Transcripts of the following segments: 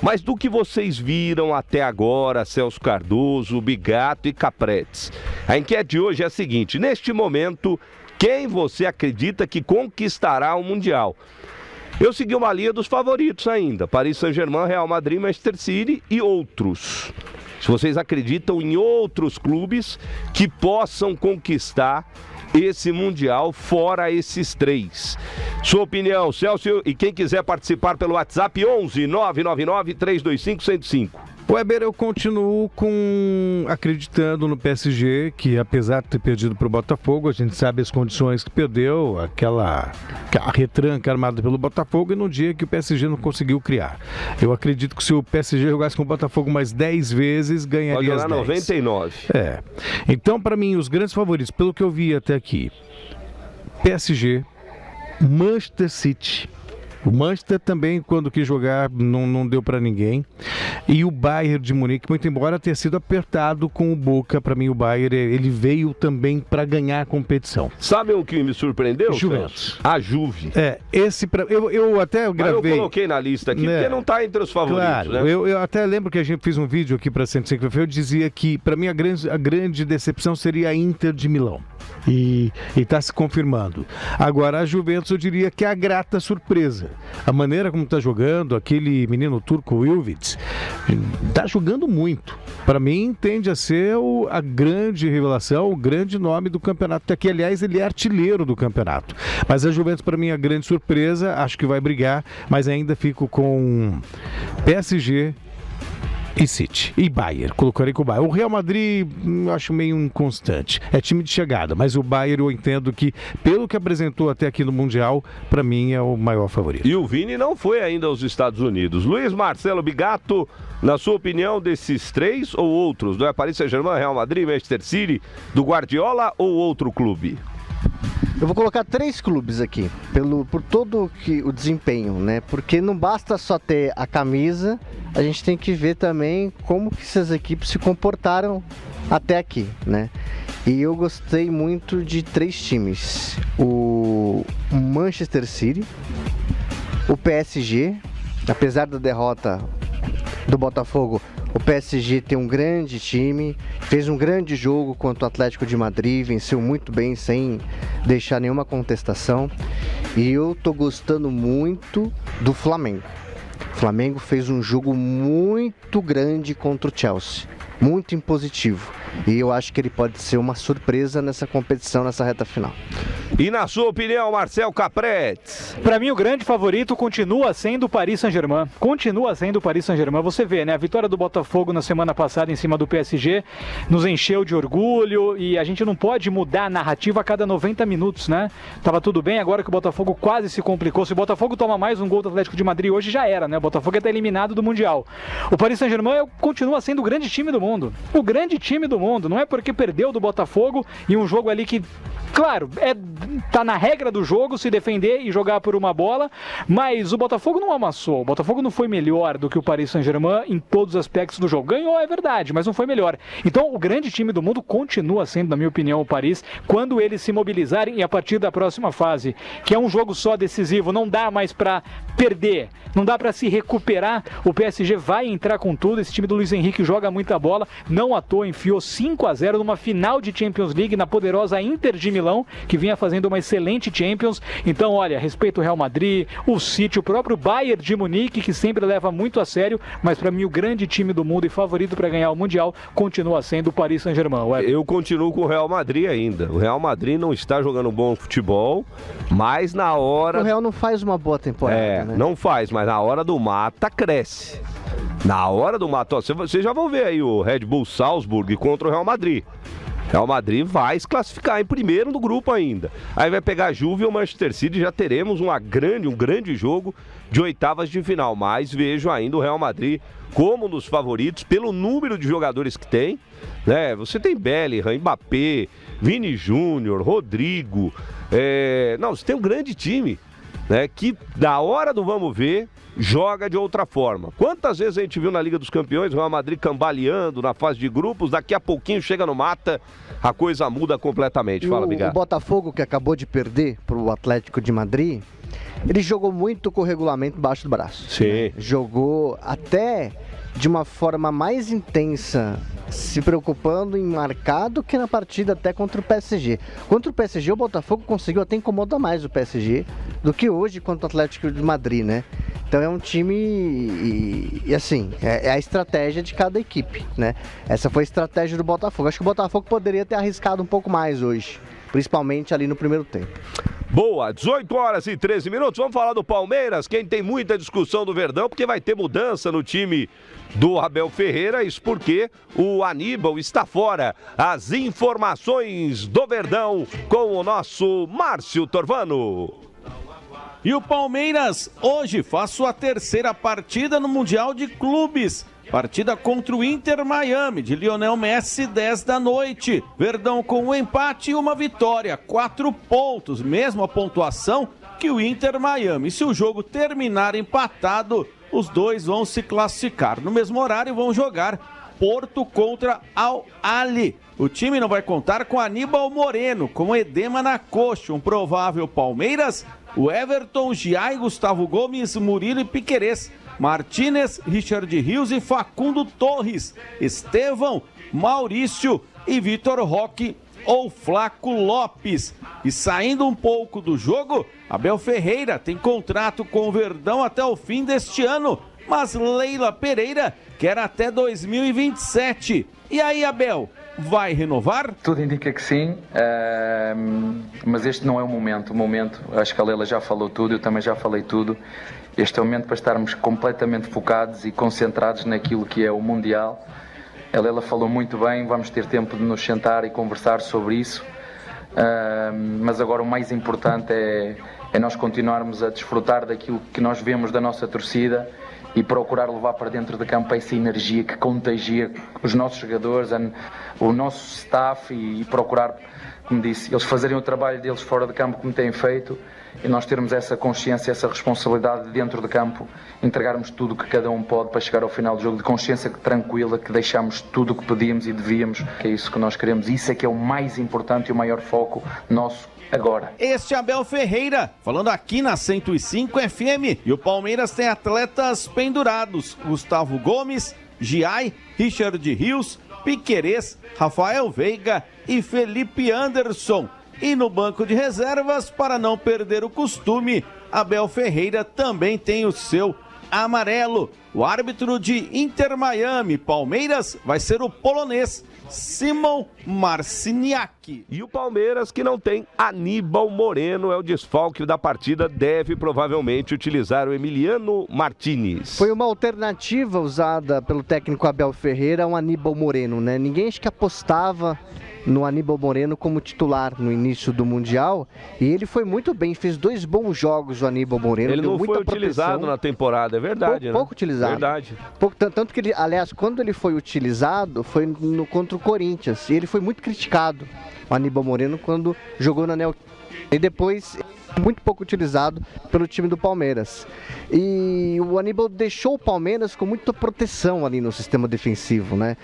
Mas do que vocês viram até agora, Celso Cardoso, Bigato e Capretes, a enquete de hoje é a seguinte: neste momento, quem você acredita que conquistará o Mundial? Eu segui uma linha dos favoritos ainda, Paris Saint-Germain, Real Madrid, Manchester City e outros. Se vocês acreditam em outros clubes que possam conquistar esse Mundial fora esses três. Sua opinião, Celso, e quem quiser participar pelo WhatsApp, 11 999 325 105. Weber, eu continuo acreditando no PSG, que apesar de ter perdido para o Botafogo, a gente sabe as condições que perdeu, a retranca armada pelo Botafogo, e no dia que o PSG não conseguiu criar. Eu acredito que se o PSG jogasse com o Botafogo mais 10 vezes, ganharia as 10. 99. Então, para mim, os grandes favoritos, pelo que eu vi até aqui, PSG, Manchester City. O Manchester também, quando quis jogar, não deu para ninguém. E o Bayern de Munique, muito embora tenha sido apertado com o Boca, para mim o Bayern, ele veio também para ganhar a competição. Sabe o que me surpreendeu? Juventus. A Juve. Eu até gravei. Mas eu coloquei na lista aqui, porque não está entre os favoritos. Claro, né? eu até lembro que a gente fez um vídeo aqui para 105, eu dizia que, para mim, a grande decepção seria a Inter de Milão. E está se confirmando. Agora, a Juventus, eu diria que é a grata surpresa. A maneira como está jogando, aquele menino turco Wilvits, está jogando muito. Para mim, tende a ser a grande revelação, o grande nome do campeonato. Até que, aliás, ele é artilheiro do campeonato. Mas a Juventus, para mim, é a grande surpresa. Acho que vai brigar, mas ainda fico com PSG e City. E Bayern, colocarei com o Bayern. O Real Madrid, acho meio inconstante. É time de chegada, mas o Bayern eu entendo que, pelo que apresentou até aqui no Mundial, para mim é o maior favorito. E o Vini não foi ainda aos Estados Unidos. Luiz Marcelo Bigato, na sua opinião, desses três ou outros? Não é Paris Saint-Germain, Real Madrid, Manchester City, do Guardiola ou outro clube? Eu vou colocar 3 clubes aqui, por todo o desempenho, né? Porque não basta só ter a camisa, a gente tem que ver também como que essas equipes se comportaram até aqui, né? E eu gostei muito de 3 times: o Manchester City, o PSG, apesar da derrota do Botafogo, o PSG tem um grande time, fez um grande jogo contra o Atlético de Madrid, venceu muito bem, sem deixar nenhuma contestação. E eu tô gostando muito do Flamengo. O Flamengo fez um jogo muito grande contra o Chelsea, muito impositivo. E eu acho que ele pode ser uma surpresa nessa competição, nessa reta final. E na sua opinião, Marcel Capretes? Para mim, o grande favorito continua sendo o Paris Saint-Germain. Continua sendo o Paris Saint-Germain. Você vê, né? A vitória do Botafogo na semana passada em cima do PSG nos encheu de orgulho, e a gente não pode mudar a narrativa a cada 90 minutos, né? Tava tudo bem, agora que o Botafogo quase se complicou. Se o Botafogo toma mais um gol do Atlético de Madrid hoje, já era, né? O Botafogo está eliminado do Mundial. O Paris Saint-Germain continua sendo o grande time do mundo. O grande time do mundo. Não é porque perdeu do Botafogo em um jogo ali que, claro, tá na regra do jogo se defender e jogar por uma bola, mas o Botafogo não amassou. O Botafogo não foi melhor do que o Paris Saint-Germain em todos os aspectos do jogo. Ganhou, é verdade, mas não foi melhor. Então, o grande time do mundo continua sendo, na minha opinião, o Paris, quando eles se mobilizarem, e a partir da próxima fase, que é um jogo só decisivo, não dá mais pra perder, não dá pra se recuperar. O PSG vai entrar com tudo. Esse time do Luiz Henrique joga muita bola, não à toa enfiou 5-0 numa final de Champions League na poderosa Inter de Milão, que vinha fazendo uma excelente Champions. Então, olha, respeito o Real Madrid, o City, o próprio Bayern de Munique, que sempre leva muito a sério, mas para mim o grande time do mundo e favorito para ganhar o Mundial continua sendo o Paris Saint-Germain. Eu continuo com o Real Madrid ainda. O Real Madrid não está jogando bom futebol, mas na hora... O Real não faz uma boa temporada, né? Não faz, mas na hora do mata cresce. Na hora do mata, vocês já vão ver aí o Red Bull Salzburg contra o Real Madrid. Real Madrid vai se classificar em primeiro no grupo ainda. Aí vai pegar a Juve ou Manchester City, já teremos um grande jogo de oitavas de final. Mas vejo ainda o Real Madrid como um dos favoritos, pelo número de jogadores que tem, né? Você tem Bellingham, Mbappé, Vini Júnior, Rodrigo. Você tem um grande time, né? Que da hora do vamos ver, joga de outra forma. Quantas vezes a gente viu na Liga dos Campeões o Real Madrid cambaleando na fase de grupos, daqui a pouquinho chega no mata, a coisa muda completamente. Fala, Bigar. O Botafogo, que acabou de perder para o Atlético de Madrid, ele jogou muito com o regulamento embaixo do braço. Sim. Jogou até de uma forma mais intensa, se preocupando em marcar do que na partida até contra o PSG. Contra o PSG, o Botafogo conseguiu até incomodar mais o PSG do que hoje contra o Atlético de Madrid, né? Então é um time e assim, é a estratégia de cada equipe, né? Essa foi a estratégia do Botafogo. Acho que o Botafogo poderia ter arriscado um pouco mais hoje, principalmente ali no primeiro tempo. Boa, 18 horas e 13 minutos. Vamos falar do Palmeiras, quem tem muita discussão do Verdão, porque vai ter mudança no time do Abel Ferreira, isso porque o Aníbal está fora. As informações do Verdão com o nosso Márcio Torvano. E o Palmeiras hoje faz sua terceira partida no Mundial de Clubes. Partida contra o Inter Miami, de Lionel Messi, 10 da noite. Verdão com um empate e uma vitória, 4 pontos, mesma pontuação que o Inter Miami. Se o jogo terminar empatado, os dois vão se classificar. No mesmo horário vão jogar Porto contra Al-Ahly. O time não vai contar com Aníbal Moreno, com edema na coxa. Um provável Palmeiras, o Everton, Giai, Gustavo Gomes, Murilo e Piquerez. Martínez, Richard Rios e Facundo Torres, Estevão, Maurício e Vitor Roque ou Flaco Lopes. E saindo um pouco do jogo, Abel Ferreira tem contrato com o Verdão até o fim deste ano, mas Leila Pereira quer até 2027. E aí, Abel, vai renovar? Tudo indica que sim, mas este não é o momento. O momento, acho que a Leila já falou tudo, eu também já falei tudo. Este é o momento para estarmos completamente focados e concentrados naquilo que é o Mundial. A Leila falou muito bem, vamos ter tempo de nos sentar e conversar sobre isso. Mas agora o mais importante é nós continuarmos a desfrutar daquilo que nós vemos da nossa torcida e procurar levar para dentro de campo essa energia que contagia os nossos jogadores, o nosso staff e procurar, como disse, eles fazerem o trabalho deles fora de campo como têm feito e nós termos essa consciência, essa responsabilidade dentro de campo, entregarmos tudo o que cada um pode para chegar ao final do jogo de consciência tranquila, que deixamos tudo o que podíamos e devíamos, que é isso que nós queremos, isso é que é o mais importante e o maior foco nosso agora. Este é Abel Ferreira, falando aqui na 105 FM, e o Palmeiras tem atletas pendurados, Gustavo Gomes, Giai, Richard Rios, Piquerez, Rafael Veiga e Felipe Anderson. E no banco de reservas, para não perder o costume, Abel Ferreira também tem o seu amarelo. O árbitro de Inter Miami, Palmeiras, vai ser o polonês Simon Marciniak. E o Palmeiras, que não tem Aníbal Moreno, é o desfalque da partida, deve provavelmente utilizar o Emiliano Martínez. Foi uma alternativa usada pelo técnico Abel Ferreira, um Aníbal Moreno, né? Ninguém acho que apostava no Aníbal Moreno como titular no início do Mundial, e ele foi muito bem, fez 2 bons jogos o Aníbal Moreno. Ele não foi utilizado na temporada, é verdade, pouco utilizado. Verdade. Tanto que ele, aliás, quando ele foi utilizado, foi contra o Corinthians, e ele foi muito criticado, o Aníbal Moreno, quando jogou na Neoquímica. E depois, muito pouco utilizado pelo time do Palmeiras. E o Aníbal deixou o Palmeiras com muita proteção ali no sistema defensivo, né?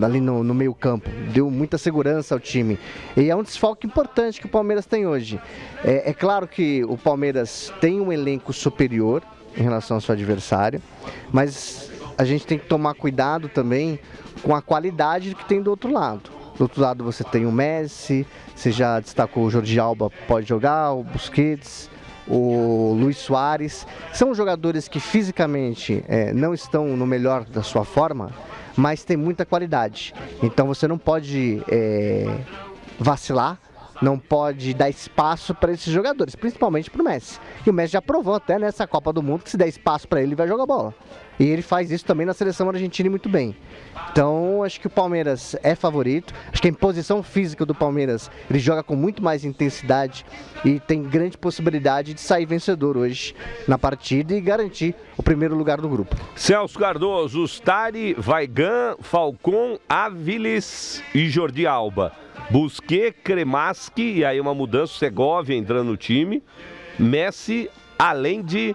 Ali no meio campo. Deu muita segurança ao time. E é um desfalque importante que o Palmeiras tem hoje. É claro que o Palmeiras tem um elenco superior em relação ao seu adversário, mas a gente tem que tomar cuidado também com a qualidade que tem do outro lado. Do outro lado você tem o Messi, você já destacou o Jordi Alba, pode jogar, o Busquets, o Luis Soares. São jogadores que fisicamente não estão no melhor da sua forma, mas tem muita qualidade. Então você não pode vacilar, não pode dar espaço para esses jogadores, principalmente para o Messi. E o Messi já provou até nessa Copa do Mundo que se der espaço para ele, ele vai jogar bola. E ele faz isso também na seleção argentina muito bem. Então, acho que o Palmeiras é favorito. Acho que a imposição física do Palmeiras, ele joga com muito mais intensidade e tem grande possibilidade de sair vencedor hoje na partida e garantir o primeiro lugar do grupo. Celso Cardoso, Stari, Vaigan, Falcon, Áviles e Jordi Alba. Busquets, Kremaski, e aí uma mudança, Segovia entrando no time. Messi, Allende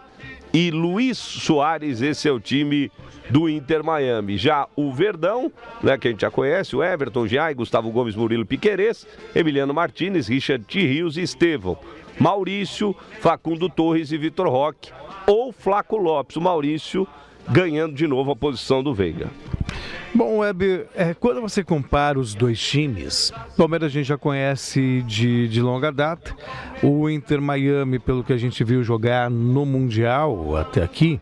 e Luis Soares, esse é o time do Inter Miami. Já o Verdão, né, que a gente já conhece, o Everton, Giai, Gustavo Gomes, Murilo, Piquerez, Emiliano Martínez, Richard Rios e Estevão. Maurício, Facundo Torres e Vitor Roque, ou Flaco Lopes. O Maurício ganhando de novo a posição do Veiga. Bom, Weber, quando você compara os dois times, o Palmeiras a gente já conhece de longa data. O Inter Miami, pelo que a gente viu jogar no Mundial até aqui,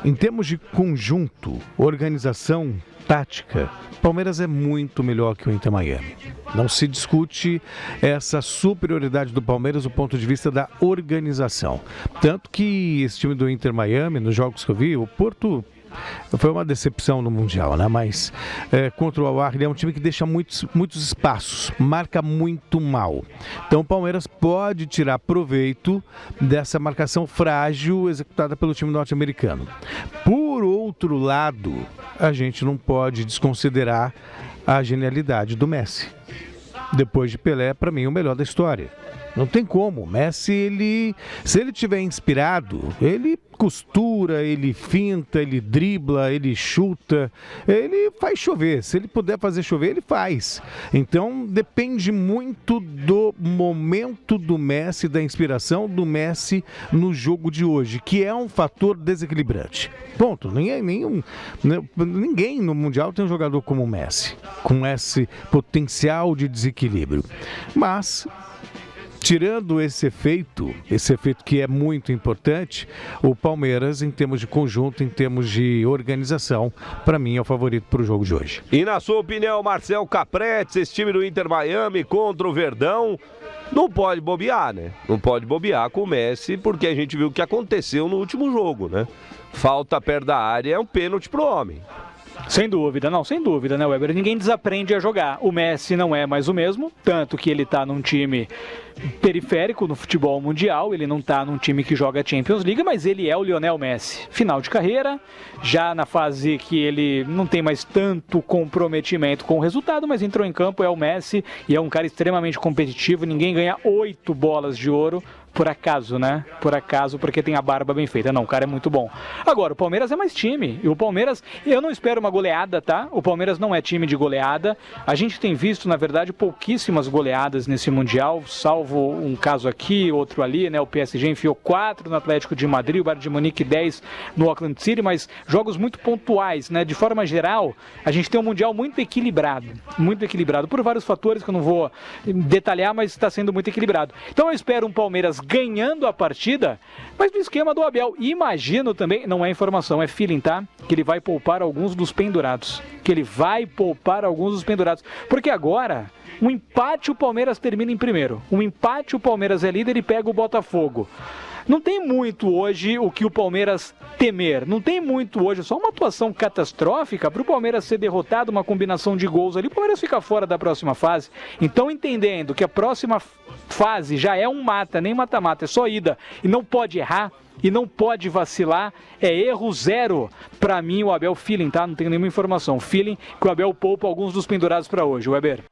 em termos de conjunto, organização, tática, o Palmeiras é muito melhor que o Inter Miami. Não se discute essa superioridade do Palmeiras do ponto de vista da organização. Tanto que esse time do Inter Miami, nos jogos que eu vi, o Porto foi uma decepção no Mundial, né? Mas contra o Al-Ahly é um time que deixa muitos espaços, marca muito mal. Então o Palmeiras pode tirar proveito dessa marcação frágil executada pelo time norte-americano. Por outro lado, a gente não pode desconsiderar a genialidade do Messi. Depois de Pelé, para mim, o melhor da história. Não tem como. O Messi, se ele estiver inspirado, ele costura, ele finta, ele dribla, ele chuta, ele faz chover. Se ele puder fazer chover, ele faz. Então, depende muito do momento do Messi, da inspiração do Messi no jogo de hoje, que é um fator desequilibrante. Ponto. Ninguém no Mundial tem um jogador como o Messi, com esse potencial de desequilíbrio. Mas tirando esse efeito que é muito importante, o Palmeiras, em termos de conjunto, em termos de organização, para mim é o favorito para o jogo de hoje. E na sua opinião, Marcel Capretes, esse time do Inter Miami contra o Verdão, não pode bobear, né? Não pode bobear com o Messi, porque a gente viu o que aconteceu no último jogo, né? Falta perto da área, é um pênalti pro homem. Sem dúvida, né, Weber? Ninguém desaprende a jogar. O Messi não é mais o mesmo, tanto que ele tá num time periférico no futebol mundial, ele não tá num time que joga Champions League, mas ele é o Lionel Messi. Final de carreira, já na fase que ele não tem mais tanto comprometimento com o resultado, mas entrou em campo, é o Messi e é um cara extremamente competitivo, ninguém ganha 8 bolas de ouro por acaso, né? Por acaso, porque tem a barba bem feita. Não, o cara é muito bom. Agora, o Palmeiras é mais time. E o Palmeiras, eu não espero uma goleada, tá? O Palmeiras não é time de goleada. A gente tem visto, na verdade, pouquíssimas goleadas nesse Mundial, salvo um caso aqui, outro ali, né? O PSG enfiou 4 no Atlético de Madrid, o Bayern de Munique 10 no Auckland City, mas jogos muito pontuais, né? De forma geral, a gente tem um Mundial muito equilibrado por vários fatores que eu não vou detalhar, mas está sendo muito equilibrado. Então eu espero um Palmeiras ganhando a partida, mas no esquema do Abel. E imagino também, não é informação, é feeling, tá? Que ele vai poupar alguns dos pendurados. Porque agora, um empate o Palmeiras termina em primeiro. Um empate o Palmeiras é líder e pega o Botafogo. Não tem muito hoje o que o Palmeiras temer. Não tem muito hoje, só uma atuação catastrófica para o Palmeiras ser derrotado, uma combinação de gols ali. O Palmeiras fica fora da próxima fase. Então, entendendo que a próxima fase já é um mata, nem mata-mata, é só ida. E não pode errar, e não pode vacilar, é erro zero. Para mim, o Abel feeling, tá? Não tenho nenhuma informação. Feeling que o Abel poupa alguns dos pendurados para hoje, Weber.